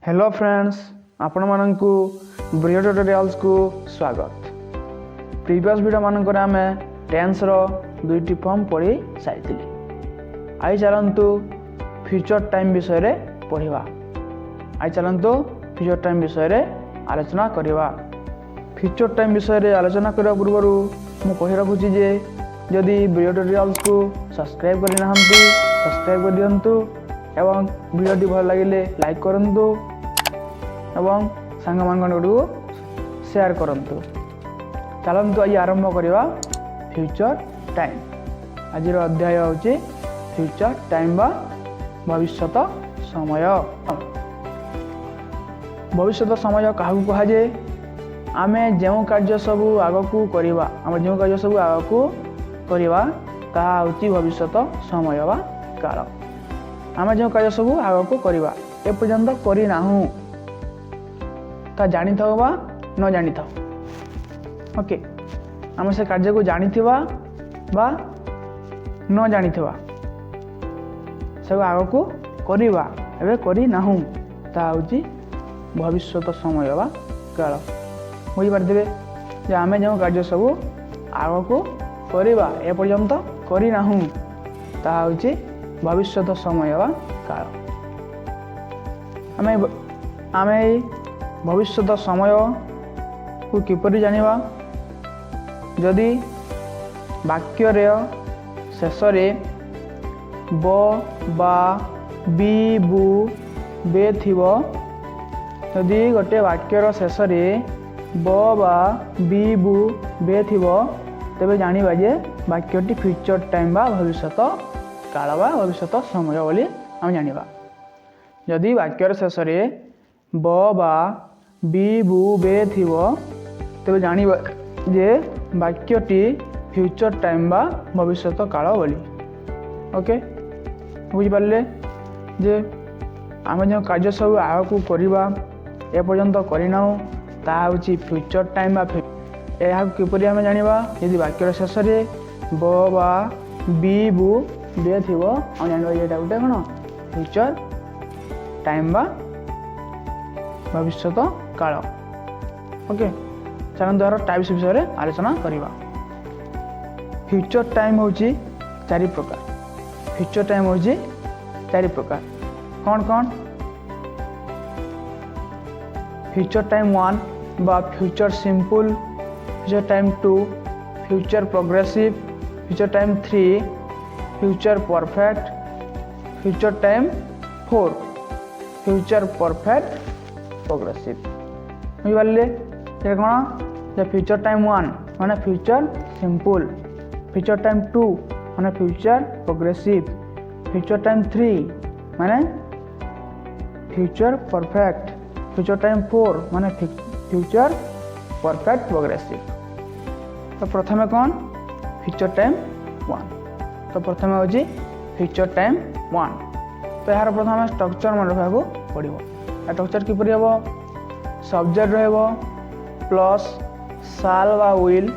Hello friends, आपण माननकु Brio tutorials को स्वागत। प्रीवियस वीडियो मानकर आम टेंस रो दुईटी फॉर्म पढ़ी सारी। आई चलतु फ्यूचर टाइम विषय रे पढ़ा। आई चलतु फ्यूचर टाइम विषय रे आलोचना करवा। फ्यूचर टाइम विषय रे आलोचना करने पूर्व मु कहि रखुची जे जदि ब्रियो ट्यूटोरियल्स को सब्सक्राइब करि नाहंती सब्सक्राइब कर दियंतु एवं वीडियो भल लगे लाइक करंतु एवं सांग मानकु शेयर करंतु। चलंतु आज आरंभ करवा फ्यूचर टाइम। आज अध्याय होची फ्यूचर टाइम बा भविष्यत समय। भविष्यत समय काहू कहा जे आमे जेउ कार्य सब आगकू करवा आम जो कार्य सब आगकू करवा ताहा होची भविष्यत समय बा काल। आम जो कार्य सब आगकू करवा ए पर्यंत करी नाहू ता जानी थाओ बा न जानी थाओ। ओके, आम से कार्य को जानी थिबा बा न जानी थिबा सब आगकू करवा एबे करी नाहू ता होची भविष्यत समय बा काल। बुझी पारथिबे जे आमे जो कार्य सब आगकू करवा ए पर्यंत करी नाहू ता होची भविष्यत समय बा काल। आमे भविष्यत समय को किपरि जानिबा जदि वाक्य रे शेष रे ब बा बी बु बे थिबो। जदि गोटे वाक्यर शेष रे ब बा बी बु बे थिबो तेबे जानिबा जे वाक्यटी फ्यूचर टाइम बा भविष्यत काल बा भविष्यत समय बोली हम जानिबा। जदि वाक्यर शेष रे ब बा बी बु बे थिबो तेबे जानिबा जे वाक्यटी फ्यूचर टाइम बा भविष्यत काल बोली। ओके, बुझी पारले जे आम जो कार्य सब आगकू करवा ए पर्यंत करना ता होची फ्यूचर टाइम बा यह किपरि आम जानिबा यदि वाक्यर शेष रे ब बा बी बु बे थिबो हम जानिबा जे एटा गोटे कोन फ्यूचर टाइम बा भविष्यत काल। ओके, चलन द्वारा टाइप्स विषय आलोचना करवा। फ्यूचर टाइम होची चारि प्रकार। फ्यूचर टाइम होची चारि प्रकार। कौन कौन? फ्यूचर टाइम 1 बा future simple, future time 2 future progressive, future time 3 future perfect, future time 4 future perfect progressive. बुझिपारे ये कौन? जे फ्यूचर टाइम 1 माने फ्यूचर सिंपल, फ्यूचर टाइम 2 माने फ्यूचर प्रोग्रेसिव, फ्यूचर टाइम 3 माने फ्यूचर परफेक्ट, फ्यूचर टाइम 4 माने future perfect progressive. तो प्रथमे कौन? Future time 1। तो प्रथमे होची फ्यूचर टाइम 1। तो यार प्रथम स्ट्रक्चर मन रखा पड़ो। स्ट्रक्चर किपरि हेबो? सब्जेक्ट रहबो प्लस शाल बा विल।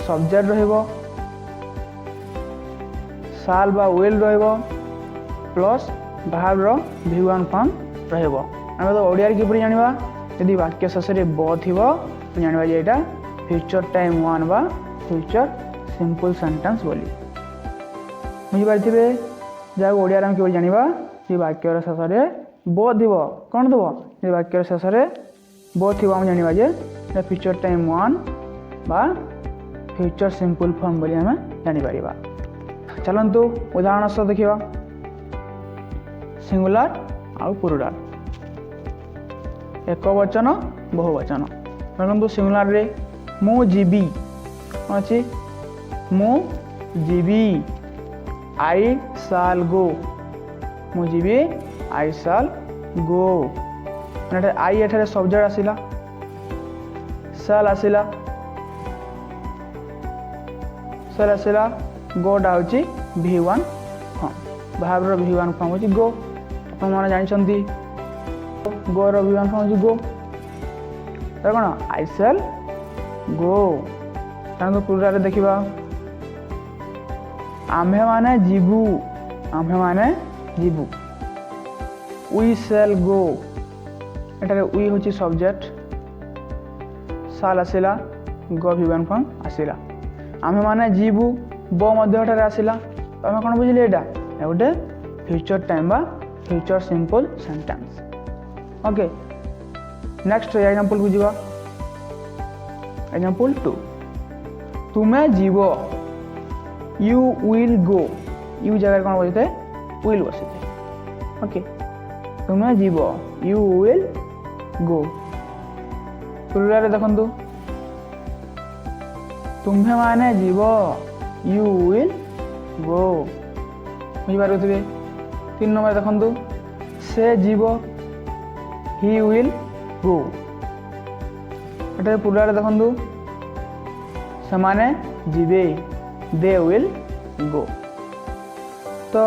सब्जेक्ट रहबो शाल बा विल रहबो प्लस भाव रो V1 फॉर्म रहबो। हम तो ओडिया रे किपरि जानिबा यदि वाक्य शेष रे ब थिबो तो जानिबा जे एटा फ्यूचर टाइम 1 बा फ्यूचर सिंपल सेंटेंस बोली। बुझि पारथिबे जा ओडिया रे हम किपरि जानिबा जे वाक्य शेष रे ब थिबो कोन देबो जे वाक्य शेष रे ब थिबो हम जानिबा जे फ्यूचर टाइम 1 बा फ्यूचर सिंपल फॉर्म बोली हम जानि परिबा। चलंतु उदाहरण से देखिबा। सिंगुलर आउ प्लुराल, एक वचन बहुवचन। देखंतु सिंगुलर रे मु जीबी अछि मु जीबी, आई शाल गो। मु जीबी आई शाल गो। आई एठारे सब्जेक्ट आसिला, शाल आसिला, शाल आसिला, गोटा होची V1 फॉर्म। भाव रो V1 फॉर्म होची गो। अपन माने जानि छंती गो रो V1 फॉर्म होची गो। तो कोन आई शाल गो। तांको प्लुराल रे देखिबा आम्हे माने जीवु, आम्हे माने जीवु। वी सेल गो एटारे वी होची सब्जेक्ट साल आसिला गो भिवन फॉर्म आसिला आमे माने जीवु ब मध्य एटारे आसिला तो आमे कोन बुझिले एटा ए गोटे फ्यूचर टाइम बा future simple sentence okay next example को जीवा एग्जांपल 2 तुमे जीव यू विल गो यू जगह कोन बोलते विल बसते ओके तुमे जीव यू विल गो प्लुराल देखंतु तुम्हे माने जीव यू विल गो बुझी पारुथिबे 3 नंबर देखंतु से जीव he will go Etah plural देखंतु समाने जीवे दे विल गो तो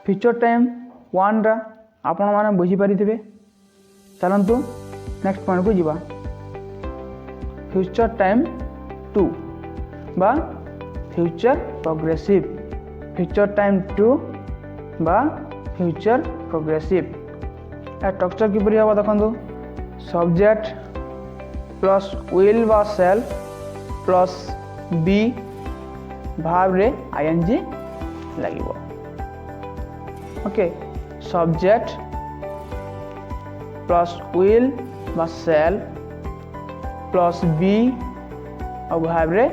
फ्यूचर टाइम 1 रा आपण माने बुझी पारिथिबे चलंतु नेक्स्ट पॉइंट को जीवा फ्यूचर टाइम 2 बा फ्यूचर प्रोग्रेसिव फ्यूचर टाइम 2 बा फ्यूचर प्रोग्रेसिव ए स्ट्रक्चर किपरि हबा देखंतु सब्जेक्ट प्लस विल बा सेल प्लस बी भाव रे आईएनजी लागिवो ओके सब्जेक्ट प्लस विल बा सेल प्लस बी और भाव रे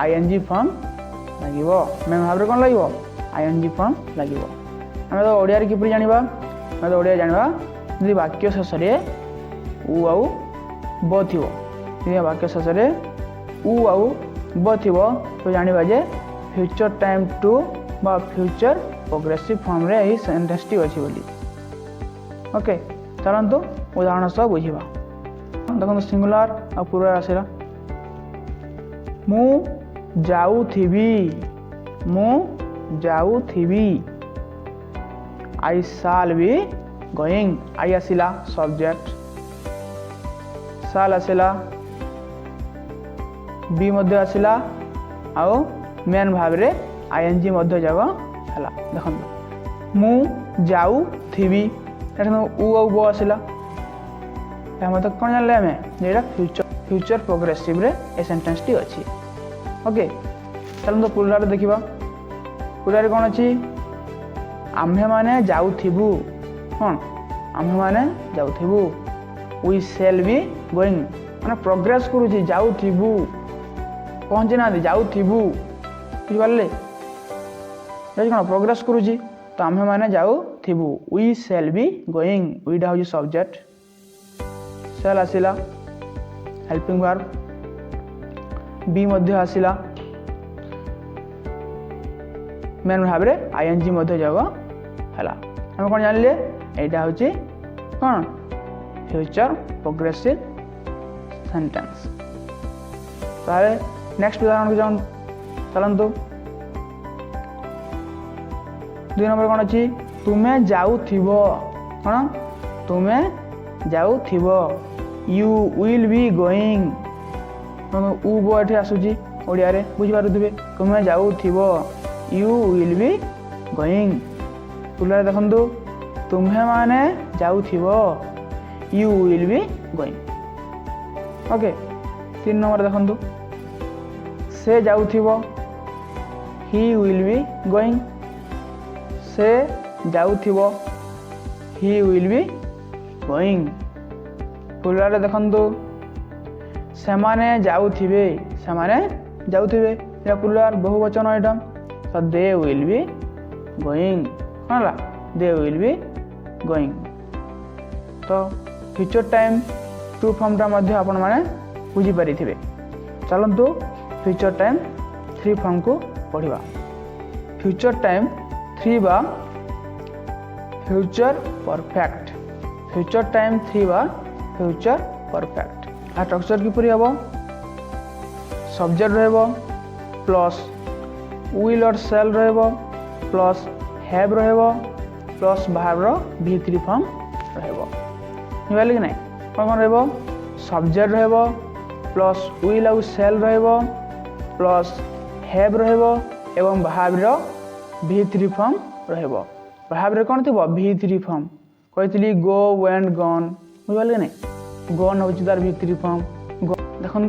आईएनजी फॉर्म लागिवो मैं भाव रे कोन लागिवो आईएनजी फॉर्म लागिवो हमें तो ओडिया रे किपरि जानिबा हमें तो ओडिया जानिबा जदि वाक्य शेष रे उ आउ ब थिवो जदि वाक्य शेष रे उ आउ ब थिवो तो जानिबा जे फ्यूचर टाइम 2 बा फ्यूचर प्रोग्रेसिव फॉर्म रे ही सेंटेंस टी अछि बोली ओके चलंतु उदाहरण सब बुझिबा देखो सिंगुलर और प्लुराल आसिला मु जाउथिबी I shall be going I आसिला सब्जेक्ट शाल आसिला बी मध्य आसिला आउ मेन भाव रे आईएनजी मध्य जगह हला देखंतु मु जाउथिबी एठन उ औ ब आसिला हम तो कोन जानले हमें जेटा फ्यूचर प्रोग्रेसिव रे ए सेंटेंस टी अछि ओके चलन तो प्लुराल देखिबा प्लुराल कोन अछि आम्हे माने जाउथिबु कोन आम्हे माने जाउथिबु वी सेल बी गोइंग माने प्रोग्रेस करूची जाउथिबु पहुंची ना जाउथिबु बुझ पाले जे कोन प्रोग्रेस करूची तो आम्हे माने जाउथिबु we shall be going we डा होची सब्जेक्ट सेल आसिला हेल्पिंग वर्ब बी मध्य आसिला मेन भाव रे आईएनजी मध्य जगह हला हम कोन जानले एटा होची कोन फ्यूचर प्रोग्रेसिव सेंटेंस तारे नेक्स्ट उदाहरण को जान चलंतु 2 नंबर कोन अछि तुमे जाउथिबो कोन तुमे जाउथिबो यू विल बी गोइंग उ बो एठी आसुची ओडिया रे बुझि पारुथिबे तुमे जाउथिबो you will be going plural देखंतु तुम्हे माने जाउथिबो you will be going okay 3 नंबर देखंतु से जाउथिबो ही विल बी गोइंग से जाउथिबो he will be going plural देखंतु सेमाने जाउथिबे या प्लुराल बहुवचन एटा तो दे विल बी गोइंग हला दे विल बी गोइंग तो फ्यूचर टाइम 2 फॉर्म टा मध्ये आपण माने बुझी परिथिबे चलंतु फ्यूचर टाइम 3 फॉर्म को पढिबा फ्यूचर टाइम 3 बा फ्यूचर परफेक्ट फ्यूचर टाइम 3 बा फ्यूचर परफेक्ट आ स्ट्रक्चर किपरि हबो सब्जेक्ट रहबो प्लस विल और सेल रहबो प्लस हैव रहबो प्लस भाव रो v3 फॉर्म रहबो निबाली कि नै कोन रहबो सब्जेक्ट रहबो प्लस विल और सेल रहबो प्लस हैव रहबो एवं भाव रो v3 फॉर्म रहबो भाव कौन थी V3 फॉर्म कही गो वेंट गन बुझे ना गन हूँ तार V3 फॉर्म देखु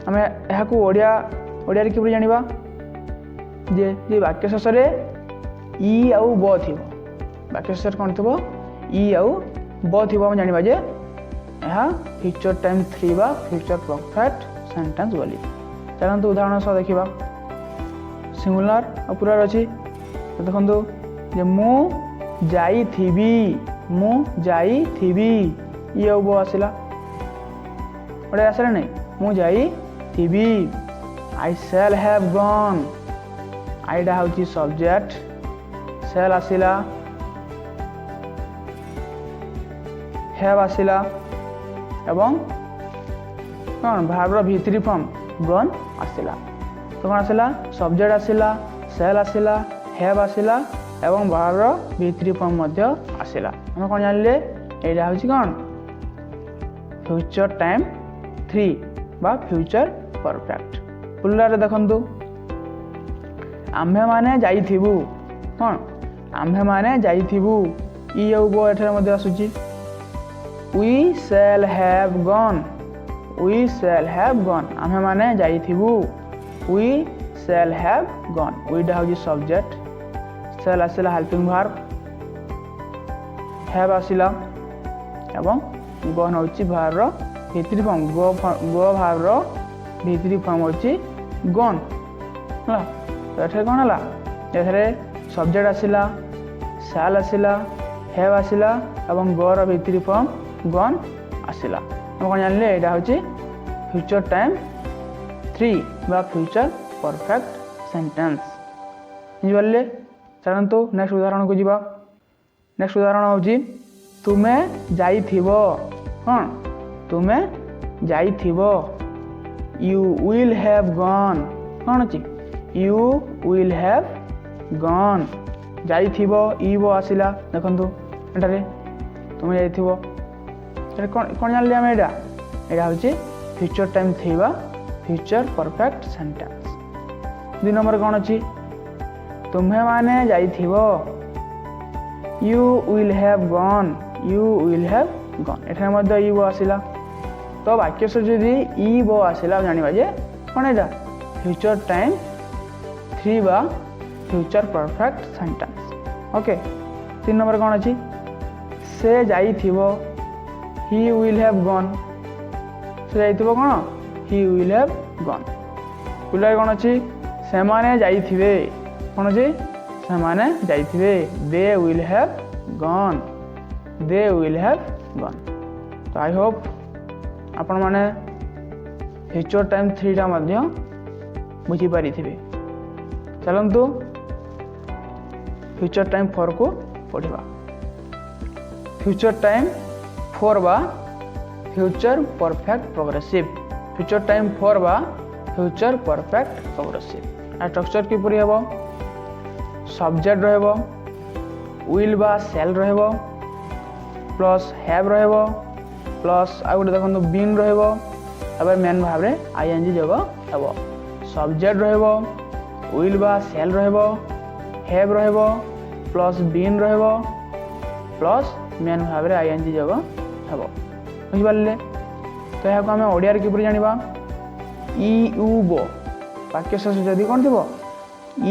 आम यहाँ ओडिया किपर जाना जे वाक्य शेष ई आउ ब थी वाक्य शेष कौन थी ई आउ ब थी जाना जे यह फ्यूचर टाइम 3 बा फ्यूचर परफेक्ट सेंटेंस बोली चलते उदाहरण सह देखा सिंगुलर और प्लुराल अच्छी देखो जे मु जाइथिबी ये आउ ब आसला गोटे आसला नहीं मु जाइथिबी आई शैल हैव गॉन आईटा हूँ सब्जेक्ट शैल आसला हैव आसला एवं कौन भावर V3 फॉर्म गन आसला तो कौन आसला सब्जेक्ट आसला शैल आसला हैव आसला एवं भावर V3 फॉर्म आसला हम कौन जानले यहाँ हूँ कौन फ्यूचर टाइम 3 बा फ्यूचर परफेक्ट प्लुराल देखु आम्भे माने जाइथिबु कौन आम्भे माने जाइथिबु ई आउ ब एठारे आसुची वी शैल हैव गॉन आम्भे माने जाइथिबु वी शैल हैव गॉन वीटा हूँ सब्जेक्ट शैल आसला हेल्पिंग वर्ब हैव आसला एवं गन हूँ भावर V3 फॉर्म गो भावर V3 फॉर्म हूँ गन है तो ये कौन है ये सब्जेक्ट आसला शैल आसला हैव आसला एवं गोर V3 फॉर्म गन आसला हम कौन जानले यहाँ हूँ फ्यूचर टाइम 3 बा फ्यूचर परफेक्ट सेंटेंस बुझे चलतु नेक्स्ट उदाहरण को जीवा नेक्स्ट उदाहरण हूँ तुमे जाइथिबो कौन तुमे जाइथिबो यू विल हैव गॉन कौन अच्छी यू विल हैव गॉन जाइथिबो ई बो आसला देखु एटारे तुमे जाइथिबो कौन जानले आम यहाँ हूँ फ्यूचर टाइम 3 बा फ्यूचर परफेक्ट सेंटेंस 2 नंबर कौन अच्छी तुम्हें माने जाइथिबो यू विल हैव गॉन एठारे ई बो आसला तो वाक्य से जदि ई बो आसला जाना जे कौन यहाँ फ्यूचर टाइम 3 बा future perfect sentence okay 3 number कौन अच्छी से जाइथिबो he will have gone से जाइथिबो कौन he will have gone पुला कौन अच्छी से माने जाइथिबे कौन अच्छी से माने जाइथिबे they will have gone तो आई होप आपण माने फ्यूचर टाइम 3 टा मध्य बुझी पारि थिबे चलंतु फ्यूचर टाइम 4 को पढ़िबा फ्यूचर टाइम 4 बा future perfect progressive future time 4 बा फ्यूचर परफेक्ट प्रोग्रेसिव आ स्ट्रक्चर किपरि हेबो सब्जेक्ट रहबो विल बा शैल रहबो प्लस हैव रहबो प्लस आ गोटे देखो बीन रहबो अब मेन भाव रे आईएनजी जग हेबो सब्जेक्ट रहबो विल बा शैल रहबो हैव रहबो प्लस बीन रहबो प्लस मेन भाव रे आईएनजी जग हेबो बुझिपारे तो यहाँ आम ओडिया किपर जाना ई उ बो वाक्य शेष जदि कौन थी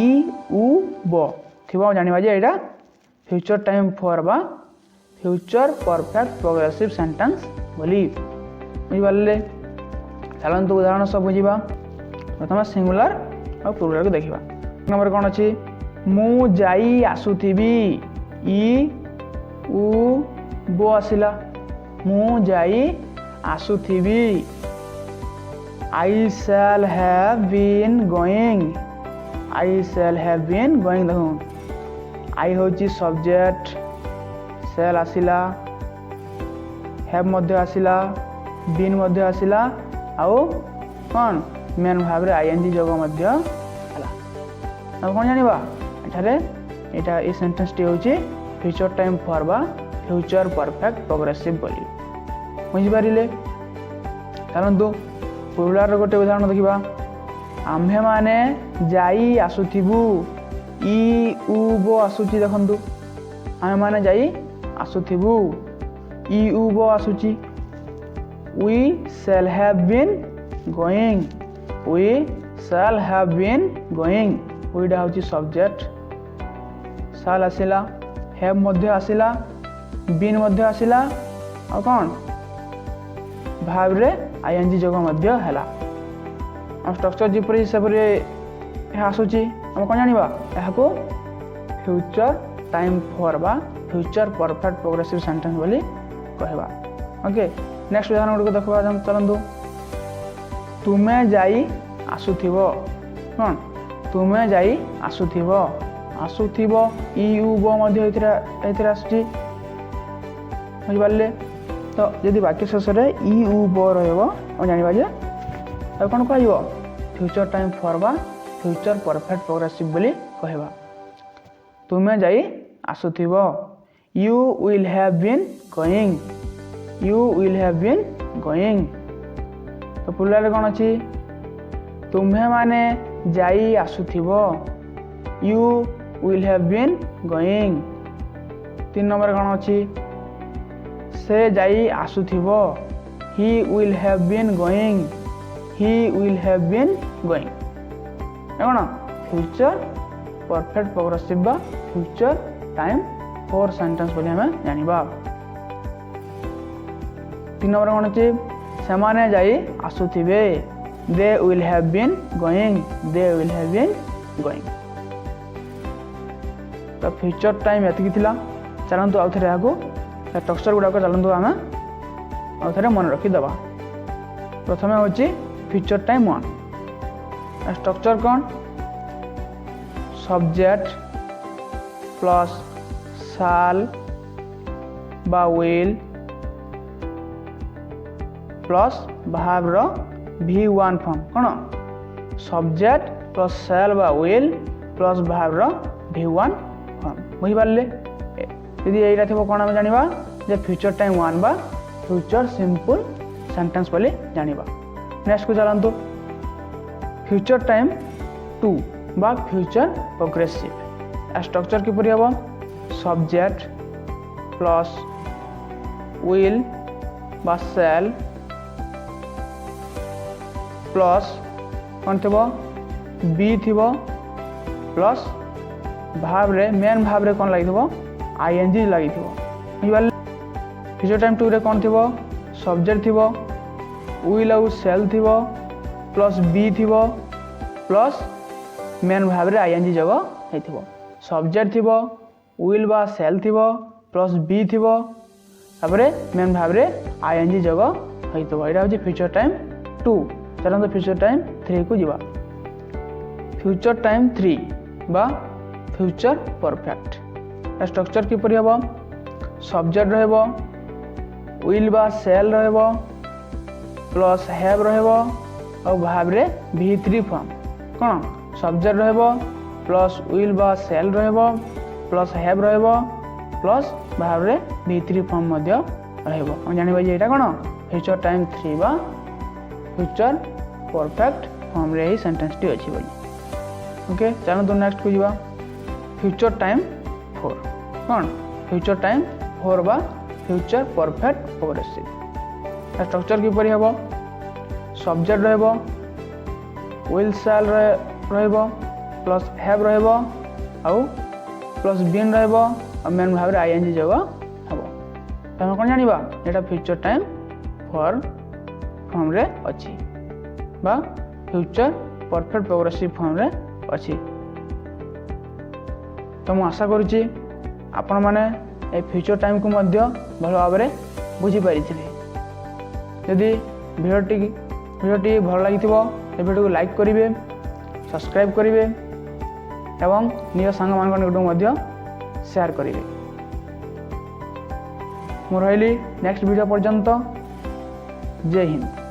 ई उ बो थी जाना जे यहाँ फ्यूचर टाइम 4 बा फ्यूचर परफेक्ट प्रोग्रेसिव सेंटेंस बोली बुझिपारे चलतु उदाहरण सब बुझा प्रथम सिंगुलर और प्लुराल को देखा नंबर कौन अच्छी मु जाई आसुथिबी ई उ बो आसला मु जाई आसुथिबी आई शैल हैव बीन गोइंग देखो आई हूँ सब्जेक्ट शैल आसला हैव मध्य आसला बीन मध्य आसला आउ कौन मेन भाव आईएनजी जग मध्य आला अब कौन जानिबा एठारे एटा ए सेंटेंस टी होची फ्यूचर टाइम 4 बा फ्यूचर परफेक्ट प्रोग्रेसिव बोली बुझिपारे चलतु प्लुराल गोटे उदाहरण देखा आम्भे माने जाई आसुथिबु इ उ ब आसुची देखंतु आमे माने जाई आसुथिबु इ उ ब आसुची we shall have been going we shall have been going we डा होची सब्जेक्ट shall आसिला have मध्य आसिला been मध्य आसिला और कौन भाव रे ing जगह मध्य हैला हम स्ट्रक्चर जिपरि हिसाब रे आसुची हम कोन जानिबा एहा को फ्यूचर टाइम फॉर बा फ्यूचर परफेक्ट प्रोग्रेसिव सेंटेंस बोली कहबा ओके नेक्स्ट उदाहरण गुड को देखबा हम चलंदु तुमे जाई आसुथिबो कोन तुमे जाई आसुथिबो आसुथिबो इ उ ब मध्य एथिरा आसुची बुझि पाले तो यदि वाक्य शेष रे इ उ ब रहबो हम जानिबा जे अब कोन कहइबो फ्यूचर टाइम फॉर बा फ्यूचर परफेक्ट प्रोग्रेसिव बोली कहबा तुमे जाई आसुथिबो you will have been going you will have been going तो पुलारे कोन अछि तुम्हे माने जाई आसुथिबो you will have been going 3 नंबर कोन अछि से जाई आसुथिबो he will have been going he will have been going cone future perfect progressive बा फ्यूचर टाइम फॉर सेंटेंस बोली हमें जानिबा 3 नंबर कोन अछि समाने जाई आसुथिबे they will have been going they will have been going तो फ्यूचर टाइम एतकी थिला चलंतु आउ थरे आगो स्ट्रक्चर गुडा को चलंतु आमे आउ थरे मन रखि दबा प्रथमे होची फ्यूचर टाइम 1 स्ट्रक्चर कोन सब्जेक्ट प्लस shall बा will प्लस भाव रो v1 फॉर्म कोन सब्जेक्ट प्लस shall बा will प्लस भाव रो v1 फॉर्म बुझि पाले यदि एइरा थबो कोन हम जानिबा जे फ्यूचर टाइम 1 बा फ्यूचर सिंपल सेंटेंस बोली जानिबा नेक्स्ट को चलंतु फ्यूचर टाइम 2 बा फ्यूचर प्रोग्रेसिव स्ट्रक्चर की परि हबो सब्जेक्ट प्लस will बा shall प्लस कौन थी बी थी प्लस भाव रे मेन भाव रे कौन लगी आईएनजी लगी फ्यूचर टाइम 2 रे कौन थी सब्जेक्ट थी विल आउ सेल थी प्लस बी थी प्लस मेन भाव रे आईएनजी जगह होइथिबो सब्जेक्ट थी विल बा सेल थी प्लस बी थी तापरे मेन भाव रे आईएनजी जगह होइथिबो एटा होची फ्यूचर टाइम 2 चलो फ्यूचर टाइम 3 को जीवा फ्यूचर टाइम 3 बा फ्यूचर परफेक्ट स्ट्रक्चर की परि हबो सब्जेक्ट रहबो विल बा सेल रहबो प्लस हैव रहबो और भाव रे v3 फॉर्म कोन सब्जेक्ट रहबो प्लस विल बा सेल रहबो प्लस हैव रहबो प्लस भाव रे v3 फॉर्म मध्य रहबो हम जानिबा जे एटा कोन फ्यूचर टाइम 3 बा फ्यूचर परफेक्ट फॉर्म रे ही सेंटेंस टी अछि बोली ओके चलो तो नेक्स्ट को जीवा फ्यूचर टाइम 4 कोन फ्यूचर टाइम 4 बा फ्यूचर परफेक्ट प्रोग्रेसिव स्ट्रक्चर की परि हबो सब्जेक्ट रहबो विल शैल रहबो प्लस हैव रहबो आउ प्लस बीन रहबो और मेन भाव रे आईएनजी जगह हबो तमे कोन जानिबा एटा फ्यूचर टाइम 4 फॉर्म रे अछि बा फ्यूचर परफेक्ट प्रोग्रेसिव फॉर्म रे अछि तो मु आशा करूची आपण माने ए फ्यूचर टाइम को मध्य भल भाव रे बुझी पारिथिले यदि वीडियोटी भल लागिथिबो ए वीडियो को लाइक करिवे सब्सक्राइब करिवे एवं निज संग मान को मध्य शेयर करिवे मु रहिली नेक्स्ट वीडियो पर्यंत जय हिंद।